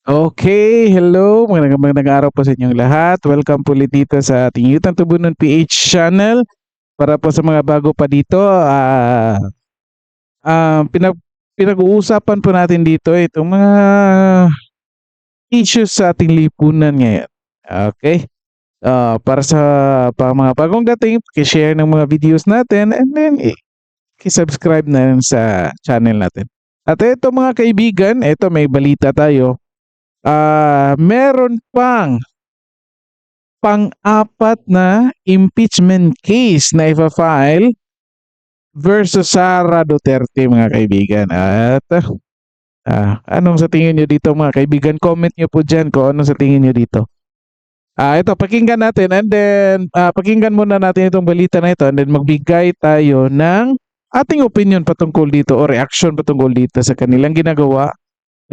Okay, hello. Magandang araw po sa inyong lahat. Welcome po ulit dito sa ating Utang Tubunan PH channel. Para po sa mga bago pa dito, pinag-uusapan po natin dito itong mga issues sa ating lipunan ngayon. Okay? Para sa mga bagong dating, i-share ng mga videos natin and then i-subscribe na rin sa channel natin. At ito mga kaibigan, ito may balita tayo. Meron pang-apat na impeachment case na ifa-file versus Sara Duterte mga kaibigan. At anong sa tingin nyo dito mga kaibigan? Comment nyo po dyan kung ano sa tingin nyo dito. Ito, pakinggan natin and then pakinggan muna natin itong balita na ito and then magbigay tayo ng ating opinion patungkol dito o reaction patungkol dito sa kanilang ginagawa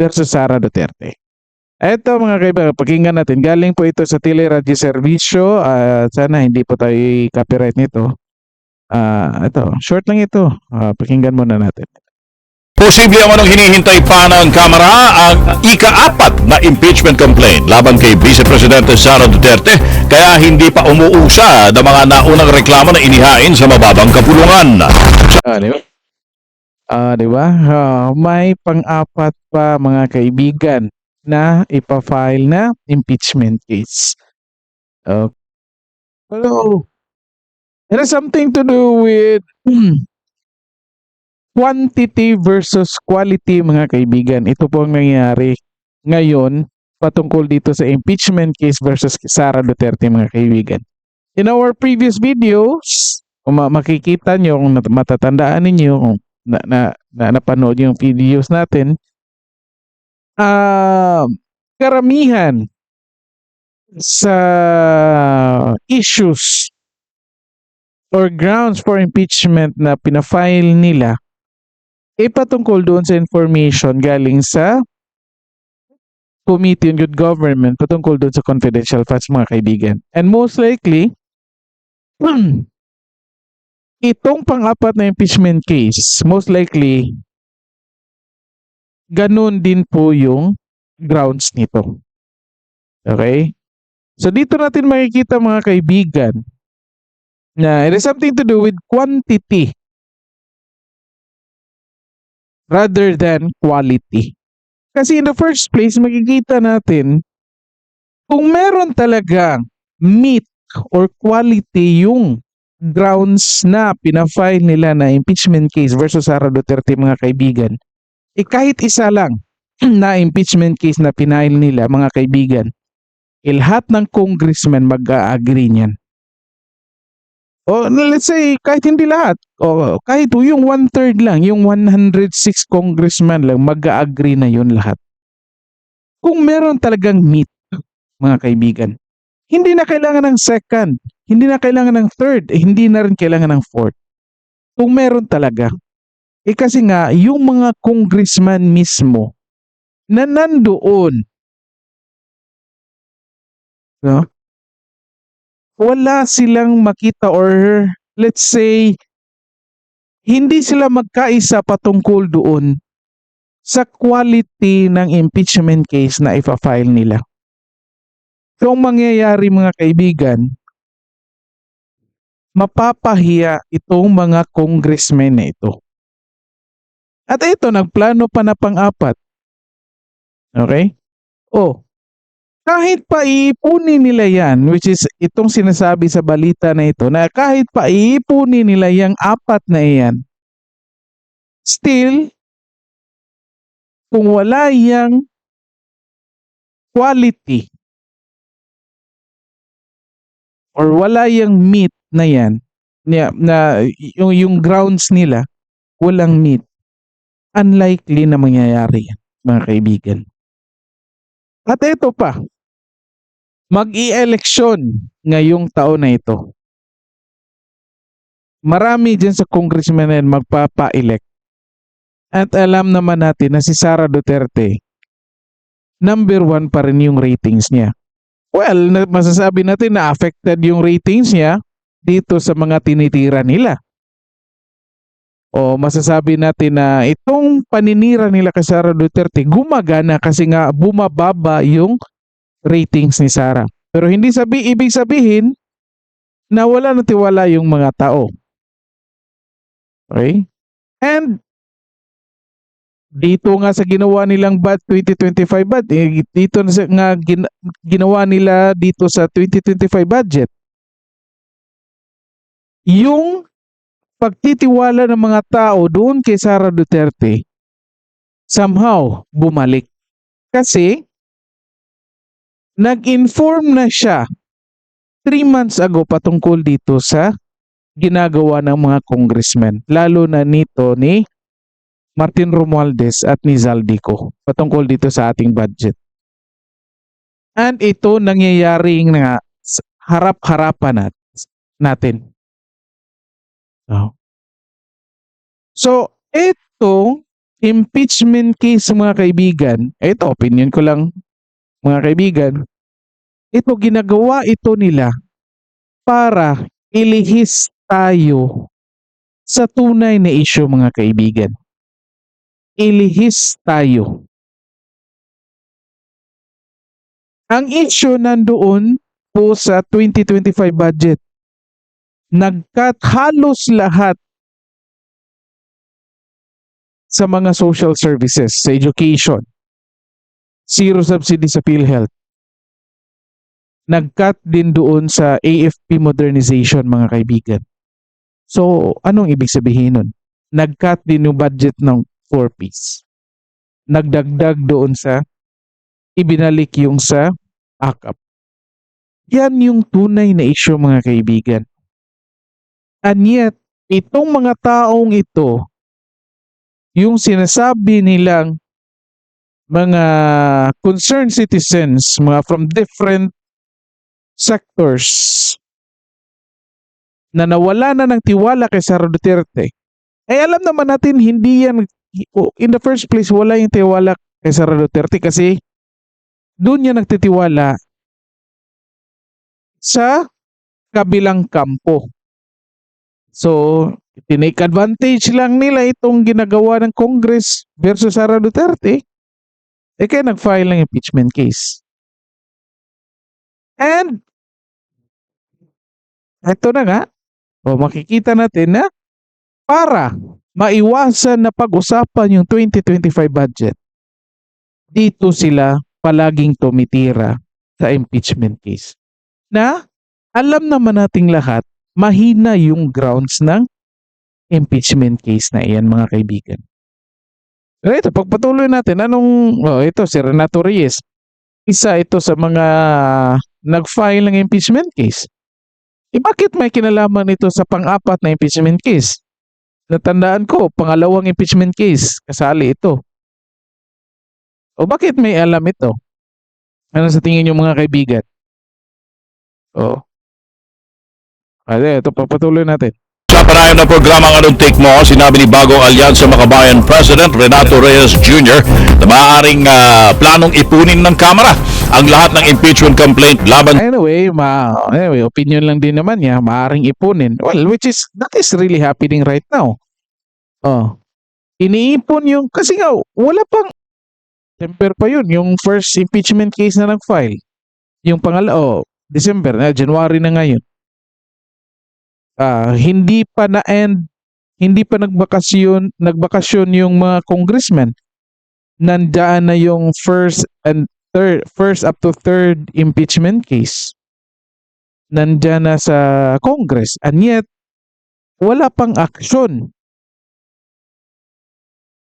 versus Sara Duterte. Eto mga kaibigan, pakinggan natin. Galing po ito sa Teleradyo Serbisyo. Sana hindi po tayo copyright nito. Ito, short lang ito. Pakinggan muna natin. Posible ang anong hinihintay pa ng Kamara ang ika-4 na impeachment complaint laban kay Vice Presidente Sara Duterte kaya hindi pa umuusad ang mga naunang reklamo na inihain sa mababang kapulungan. Di ba? Di ba? May pang-apat pa mga kaibigan na ipa-file na impeachment case. Hello. It has something to do with quantity versus quality mga kaibigan. Ito po ang nangyayari ngayon patungkol dito sa impeachment case versus Sara Duterte mga kaibigan. In our previous videos, kung makikita nyo, kung matatandaan ninyo, kung napanood yung videos natin, karamihan sa issues or grounds for impeachment na pinafile nila patungkol doon sa information galing sa Committee on Good Government patungkol doon sa confidential funds mga kaibigan. And most likely, itong pang-apat na impeachment case, most likely, ganun din po yung grounds nito. Okay? So dito natin makikita mga kaibigan na it has something to do with quantity rather than quality. Kasi in the first place, makikita natin kung meron talagang meat or quality yung grounds na pinafile nila na impeachment case versus Sara Duterte mga kaibigan, kahit isa lang na impeachment case na pinile nila mga kaibigan, lahat ng congressman mag-agree niyan. O let's say kahit hindi lahat, o kahit yung 1/3 lang, yung 106 congressman lang, mag-agree na yun lahat. Kung meron talagang meat, mga kaibigan, hindi na kailangan ng second, hindi na kailangan ng third, hindi na rin kailangan ng fourth. Kung meron talaga. Kasi nga, yung mga congressman mismo na nandoon, no? Wala silang makita or let's say hindi sila magkaisa patungkol doon sa quality ng impeachment case na ifa-file nila. So ang mangyayari mga kaibigan, mapapahiya itong mga congressmen na ito. At ito, nagplano pa na pang-apat. Okay? Kahit pa iipunin nila yan, which is itong sinasabi sa balita na ito, na kahit pa iipunin nila yung 4 na yan, still, kung wala yung quality or wala yung meat na yan, na yung grounds nila, walang meat, unlikely na mangyayari yan, mga kaibigan. At ito pa, mag-i-eleksyon ngayong taon na ito. Marami dyan sa congressman na magpapa-elect. At alam naman natin na si Sara Duterte, number 1 pa rin yung ratings niya. Well, masasabi natin na affected yung ratings niya dito sa mga tinitira nila. o masasabi natin na itong paninira nila kay Sara Duterte gumagana kasi nga bumababa yung ratings ni Sara. Pero hindi ibig sabihin na wala na tiwala yung mga tao. Okay? And dito nga sa ginawa nilang 2025 dito na nga ginawa nila dito sa 2025 budget, yung pagtitiwala ng mga tao doon kay Sara Duterte somehow bumalik. Kasi nag-inform na siya 3 months ago patungkol dito sa ginagawa ng mga congressmen, lalo na nito ni Martin Romualdez at ni Zaldico patungkol dito sa ating budget. And ito nangyayari nga harap-harapan natin. So, itong impeachment case mga kaibigan, ito opinion ko lang mga kaibigan, ito ginagawa ito nila para ilihis tayo sa tunay na issue mga kaibigan. Ilihis tayo. Ang issue nandoon po sa 2025 budget. Nag-cut halos lahat sa mga social services, sa education. Zero subsidy sa PhilHealth. Nag-cut din doon sa AFP modernization mga kaibigan. So, anong ibig sabihin nun? Nag-cut din yung budget ng 4Ps. Nagdagdag doon sa ibinalik yung sa AKAP. Yan yung tunay na issue mga kaibigan. And yet, itong mga taong ito, yung sinasabi nilang mga concerned citizens, mga from different sectors na nawala na ng tiwala kay Sara Duterte, ay alam naman natin hindi yan, in the first place, wala yung tiwala kay Sara Duterte kasi doon niya nagtitiwala sa kabilang kampo. So, tinake advantage lang nila itong ginagawa ng Congress versus Sara Duterte, kaya nag-file ng impeachment case. And, ito na nga, makikita natin na para maiwasan na pag-usapan yung 2025 budget, dito sila palaging tumitira sa impeachment case. Na alam naman nating lahat, mahina yung grounds ng impeachment case na iyan mga kaibigan. Pero ito, pagpatuloy natin, ito si Renato Reyes, isa ito sa mga nag-file ng impeachment case. Bakit may kinalaman ito sa pang-apat na impeachment case? Natandaan ko, pangalawang impeachment case, kasali ito. O bakit may alam ito? Ano sa tingin niyo mga kaibigan? Ito, papatuloy natin. Sa panayam ng programang Anong Take Mo, sinabi ni Bagong Alyansa Makabayan President Renato Reyes Jr. na maaaring planong ipunin ng Kamara ang lahat ng impeachment complaint laban. Anyway, opinion lang din naman niya, maaaring ipunin. Well, that is really happening right now. Iniipon yung, kasi nga, wala pang, December pa yun, yung first impeachment case na nag-file. Yung December, January na ngayon. Hindi pa na-end, hindi pa nagbakasyon yung mga congressmen. Nandaan na yung first up to third impeachment case. Nandyan na sa Congress. And yet, wala pang aksyon.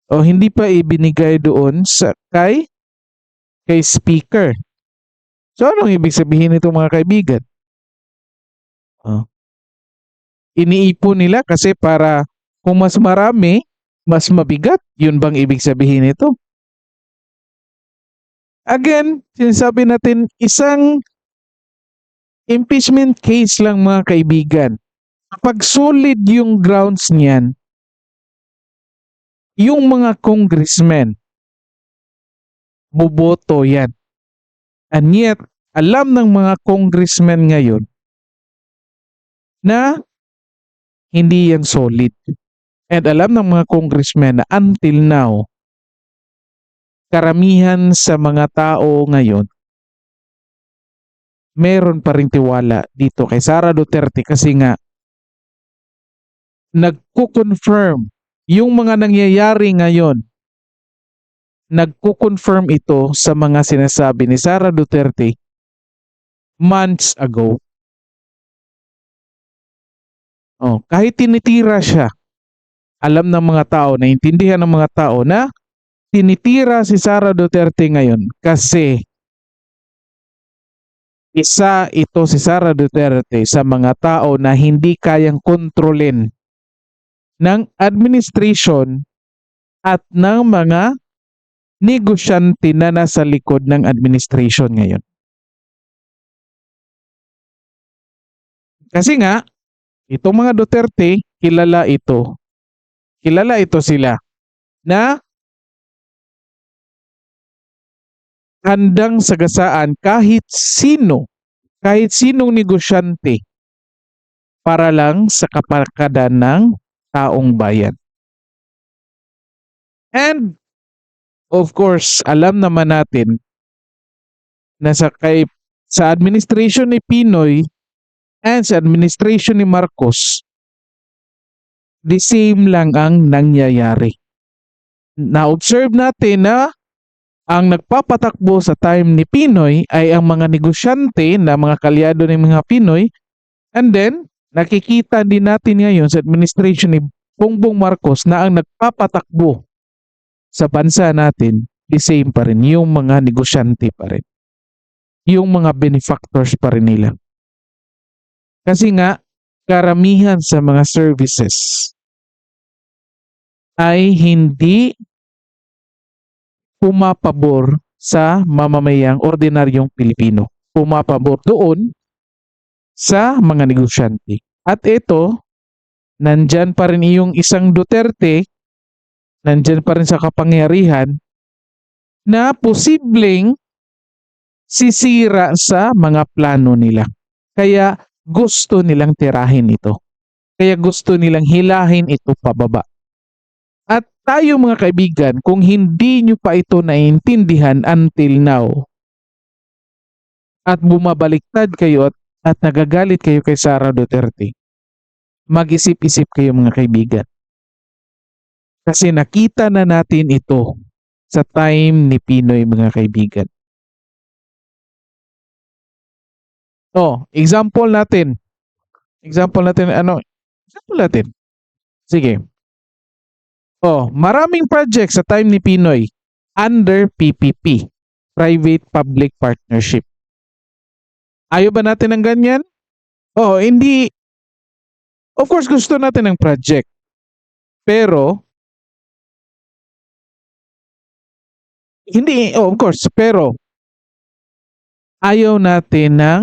Hindi pa ibinigay doon kay Speaker. So, anong ibig sabihin nito mga kaibigan? Iniipon nila kasi para kung mas marami, mas mabigat. Yun bang ibig sabihin nito? Again, sinasabi natin, isang impeachment case lang mga kaibigan. Kapag solid yung grounds niyan, yung mga congressmen, boboto yan. And yet, alam ng mga congressmen ngayon na hindi yan solid. And alam ng mga congressmen na until now, karamihan sa mga tao ngayon, meron pa ring tiwala dito kay Sara Duterte kasi nga nagko-confirm yung mga nangyayari ngayon. Nagko-confirm ito sa mga sinasabi ni Sara Duterte months ago. Kahit tinitira siya, alam ng mga tao, naintindihan ng mga tao na tinitira si Sara Duterte ngayon kasi isa ito si Sara Duterte sa mga tao na hindi kayang kontrolin ng administration at ng mga negosyante na nasa likod ng administration ngayon. Kasi nga, itong mga Duterte, kilala ito. Kilala ito sila na handang sagasaan kahit sinong negosyante para lang sa kapakanan ng taong bayan. And of course, alam naman natin na sa administration ni Pinoy and sa administration ni Marcos, the same lang ang nangyayari. Na-observe natin na ang nagpapatakbo sa time ni Pinoy ay ang mga negosyante na mga kalyado ng mga Pinoy, and then nakikita din natin ngayon sa administration ni Bongbong Marcos na ang nagpapatakbo sa bansa natin, the same pa rin, yung mga negosyante pa rin. Yung mga benefactors pa rin nila. Kasi nga, karamihan sa mga services ay hindi pumapabor sa mamamayang ordinaryong Pilipino. Pumapabor doon sa mga negosyante. At ito, nandyan pa rin yung isang Duterte, nandyan pa rin sa kapangyarihan na posibleng sisira sa mga plano nila. Kaya gusto nilang tirahin ito. Kaya gusto nilang hilahin ito pababa. At tayo mga kaibigan, kung hindi nyo pa ito naiintindihan until now, at bumabaliktad kayo at nagagalit kayo kay Sara Duterte, mag-isip-isip kayo mga kaibigan. Kasi nakita na natin ito sa time ni Pinoy mga kaibigan. Example natin. Example natin. Sige. Maraming project sa time ni Pinoy under PPP, Private Public Partnership. Ayaw ba natin ng ganyan? Hindi. Of course, gusto natin ng project. Pero, pero ayaw natin ng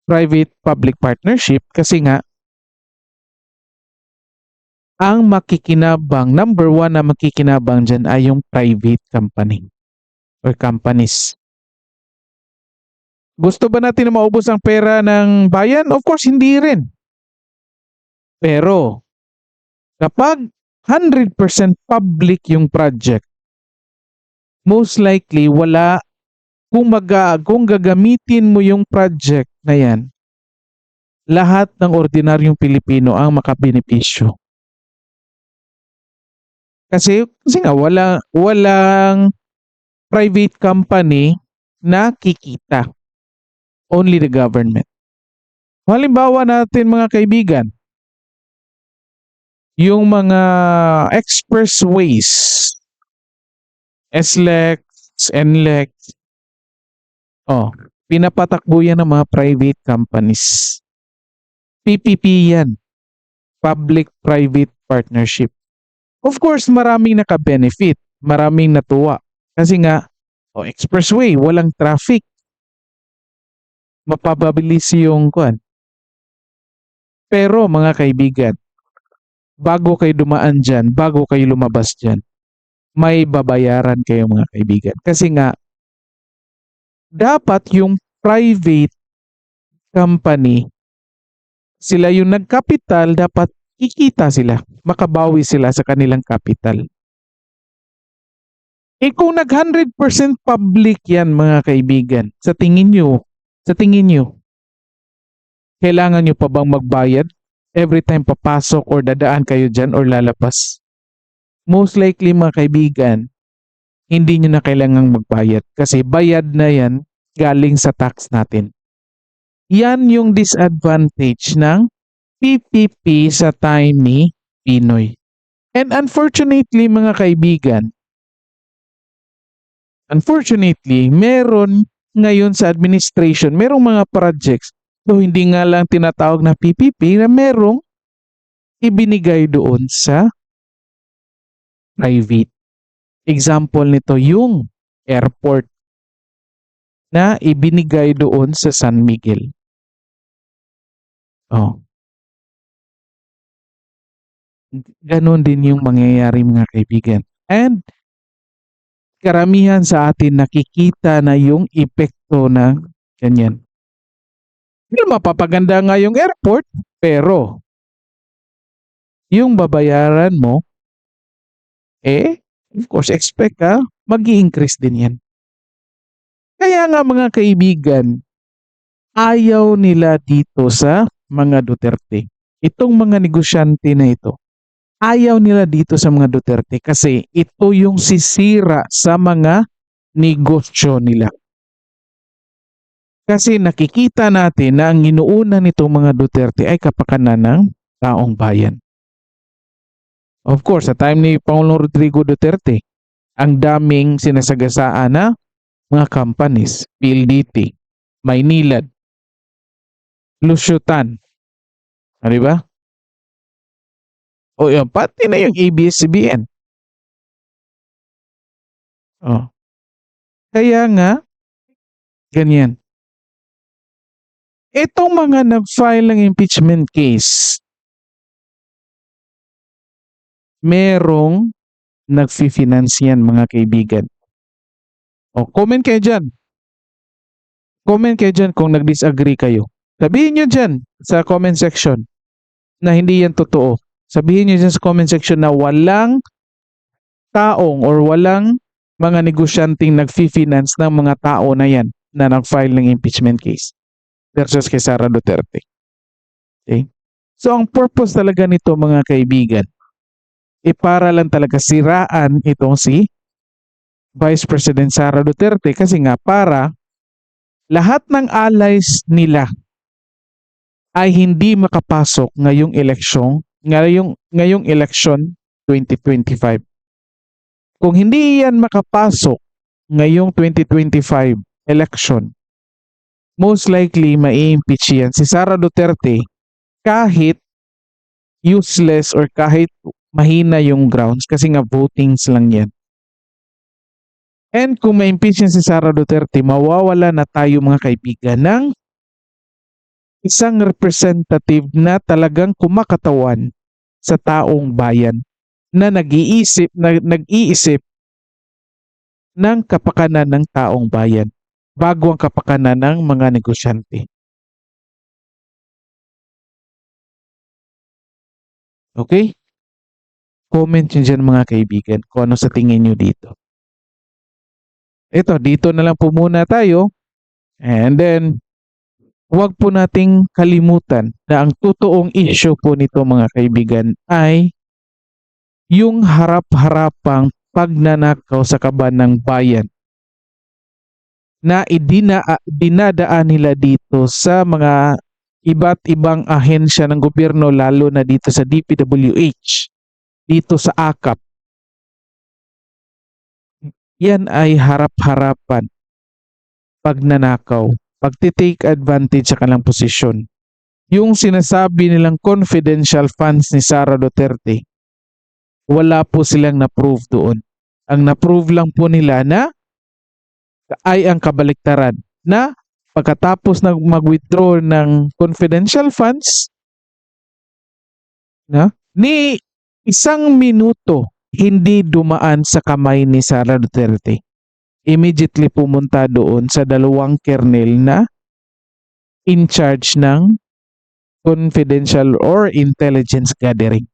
private-public partnership kasi nga ang number one na makikinabang dyan ay yung private company or companies. Gusto ba natin na maubos ang pera ng bayan? Of course, hindi rin. Pero, kapag 100% public yung project, most likely wala, kung gagamitin mo yung project na yan, lahat ng ordinaryong Pilipino ang makabenepisyo. Kasi nga walang private company na kikita. Only the government. Halimbawa natin mga kaibigan, yung mga expressways, SLEX, NLEX, pinapatakbo yan ng mga private companies. PPP yan. Public-Private Partnership. Of course, maraming naka-benefit. Maraming natuwa. Kasi nga, expressway, walang traffic. Mapapabilis yung kuan. Pero mga kaibigan, bago kayo dumaan dyan, bago kayo lumabas dyan, may babayaran kayo mga kaibigan. Kasi nga, dapat yung private company, sila yung nagkapital, dapat kikita sila, makabawi sila sa kanilang capital. Kung nag 100% public yan mga kaibigan, sa tingin nyo, kailangan nyo pa bang magbayad every time papasok or dadaan kayo dyan or lalabas? Most likely mga kaibigan, hindi nyo na kailangang magbayad kasi bayad na yan galing sa tax natin. Yan yung disadvantage ng PPP sa time ni Pinoy. And unfortunately mga kaibigan, meron ngayon sa administration, merong mga projects, so hindi nga lang tinatawag na PPP, na merong ibinigay doon sa private. Example nito yung airport na ibinigay doon sa San Miguel. Oh. Ganon din yung mangyayari mga kaibigan. And karamihan sa atin nakikita na yung epekto ng ganyan. Mapapaganda nga yung airport, pero yung babayaran mo, of course, expect mag-i-increase din yan. Kaya nga mga kaibigan, ayaw nila dito sa mga Duterte. Itong mga negosyante na ito, ayaw nila dito sa mga Duterte kasi ito yung sisira sa mga negosyo nila. Kasi nakikita natin na ang inuuna nitong mga Duterte ay kapakanan ng taong bayan. Of course, sa time ni Pangulong Rodrigo Duterte, ang daming sinasagasaan na mga companies, PLDT, Maynilad, Lusyutan. Di ba? O yun, pati na yung ABS-CBN. Oh. Kaya nga, ganyan. Itong mga nag-file ng impeachment case, merong nag-finance yan mga kaibigan. O, comment kayo dyan. Comment kayo dyan kung nag-disagree kayo. Sabihin nyo dyan sa comment section na hindi yan totoo. Sabihin nyo dyan sa comment section na walang taong or walang mga negosyanteng nag-finance ng mga tao na yan na nag-file ng impeachment case versus kay Sara Duterte. Okay? So, ang purpose talaga nito mga kaibigan, para lang talaga siraan itong si Vice President Sara Duterte kasi nga para lahat ng allies nila ay hindi makapasok ngayong eleksyon 2025. Kung hindi yan makapasok ngayong 2025 election, most likely mai-impeach yan si Sara Duterte kahit useless or kahit mahina yung grounds kasi nga votings lang yan. And kung ma-impeach yan si Sara Duterte, mawawala na tayo mga kaibigan ng isang representative na talagang kumakatawan sa taong bayan na nag-iisip ng kapakanan ng taong bayan bago ang kapakanan ng mga negosyante. Okay? Comment nyo dyan mga kaibigan kung ano sa tingin nyo dito. Dito na lang po muna tayo. And then, huwag po nating kalimutan na ang totoong issue po nito mga kaibigan ay yung harap-harapang pagnanakaw sa kaban ng bayan na dinadaan nila dito sa mga iba't ibang ahensya ng gobyerno lalo na dito sa DPWH, dito sa AKAP. Yan ay harap-harapan pagnanakaw, pagtitake advantage sa kanilang posisyon. Yung sinasabi nilang confidential funds ni Sara Duterte, wala po silang na-prove doon. Ang na-prove lang po nila na ay ang kabaliktaran na pagkatapos na mag-withdraw ng confidential funds ni isang minuto hindi dumaan sa kamay ni Sara Duterte. Immediately pumunta doon sa dalawang kernel na in charge ng confidential or intelligence gathering.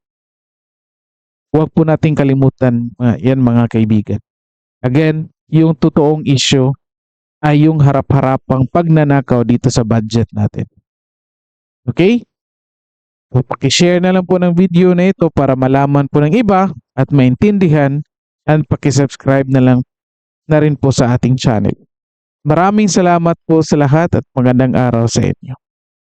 Huwag po nating kalimutan yan mga kaibigan. Again, yung totoong issue ay yung harap-harapang pagnanakaw dito sa budget natin. Okay? So, pakishare na lang po ng video na ito para malaman po ng iba at maintindihan, and pakisubscribe na rin po sa ating channel. Maraming salamat po sa lahat at magandang araw sa inyo.